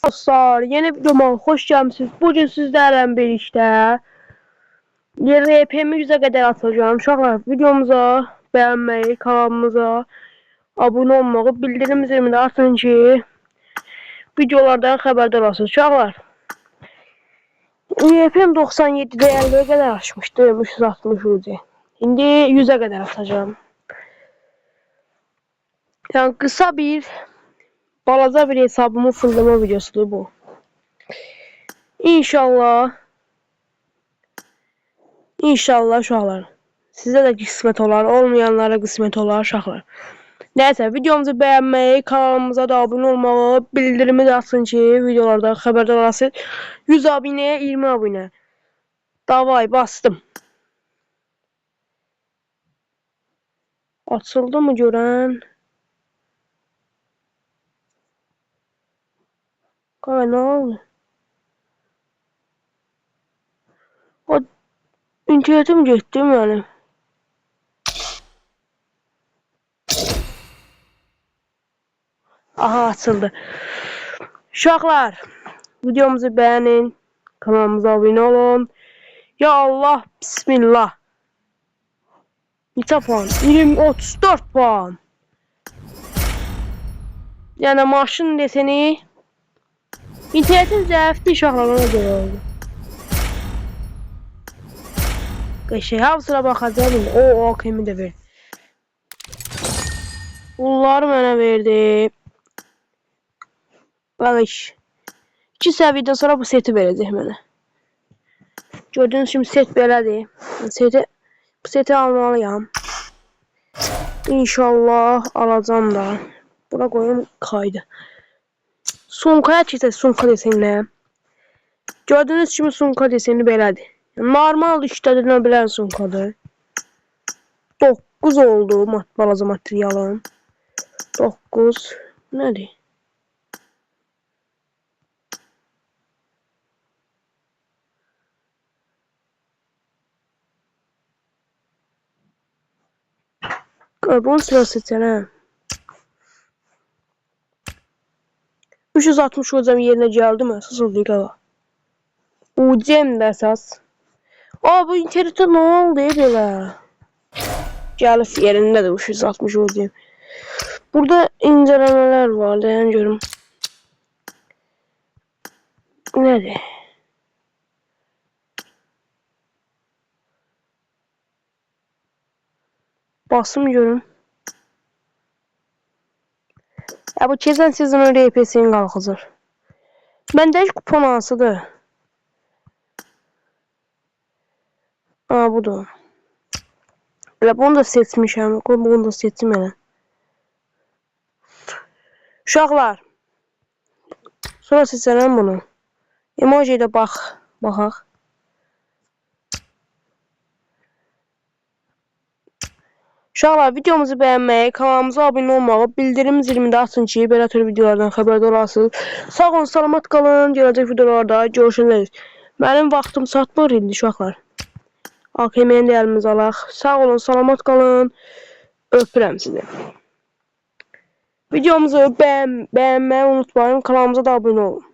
Dostlar, yeni videoma hoş geldiniz. Bugün sizlerle birlikte RP'mi 100'e kadar atacağım. Uşaqlar, videomuza beğenmeyi, kanalımıza abone olmağı, bildirim zilini de açın ki videolardan haberdar olsun. Uşaqlar, RP'm 97'de 50'ye kadar açmışdı, 360 ucu. Şimdi 100'e kadar atacağım. Yani kısa bir, balaca bir hesabımı fırlama videosudur bu. İnşallah uşaqlar. Sizə də qismət olar, olmayanlara qismət olar uşaqlar. Nəysə, videomuzu bəyənməyi, kanalımıza da abunə olmağı, bildirimi də açın ki, videolardan xəbərdar olasınız. 100 abunəyə 20 abunə. Davay, bastım. Açıldı mı görən? Qara, nə oldu? O internetim getdi mənim. Aha, açıldı. Uşaqlar, videomuzu bəyənin, kanalımıza abunə olun. Ya Allah, bismillah. Neçə puan? 34 puan. Yəni maşın desəni internetin zəifdir uşaqlar, ona görə oldu. Qəşəng, hamısına baxacağım. O kimi də verdi. Bunları mənə verdi. Bağış. 2 səviyyədən sonra bu seti verəcək mənə. Gördüğünüz kimi set belədir. Bu seti almalıyam. İnşallah alacağım da. Buna koyayım kaydı. Sunkaya keçək, sunka desenlə. Gördüğünüz kimi sunka deseni belədir. Normal işlədilə bilən sunkadır. 9 oldu balaca materialım. 9 nədir? Bunu sıra seçərəm. 360 hocam yerine geldi mi? Əsas oldu qaba. UCM də əsas. Bu internetə nə oldu belə? Gəlib yerindədir 360 UCM. Burada incelemeler var. Dayan görüm. Nədir? Basım görüm. Ya bu keçən sezonun RP'sini qalxızır. Məndə kupon hansıdır? Budur. Elə bunu da seçmişəm. Bunu da seçim elə. Uşaqlar. Sonra seçərəm bunu. Emoji ilə baxaq. Uşaqlar, videomuzu bəyənməyi, kanalımıza abunə olmağı, bildirim zilini də açın ki, belə tür videolardan xəbərdar olasınız. Sağ olun, salamat qalın. Gələcək videolarda görüşürüz. Mənim vaxtım çatmır indi uşaqlar. AKM-ni də əlimizə alaq. Sağ olun, salamat qalın. Öpürəm sizi. Videomuzu bəyənməyi unutmayın. Kanalımıza da abunə olun.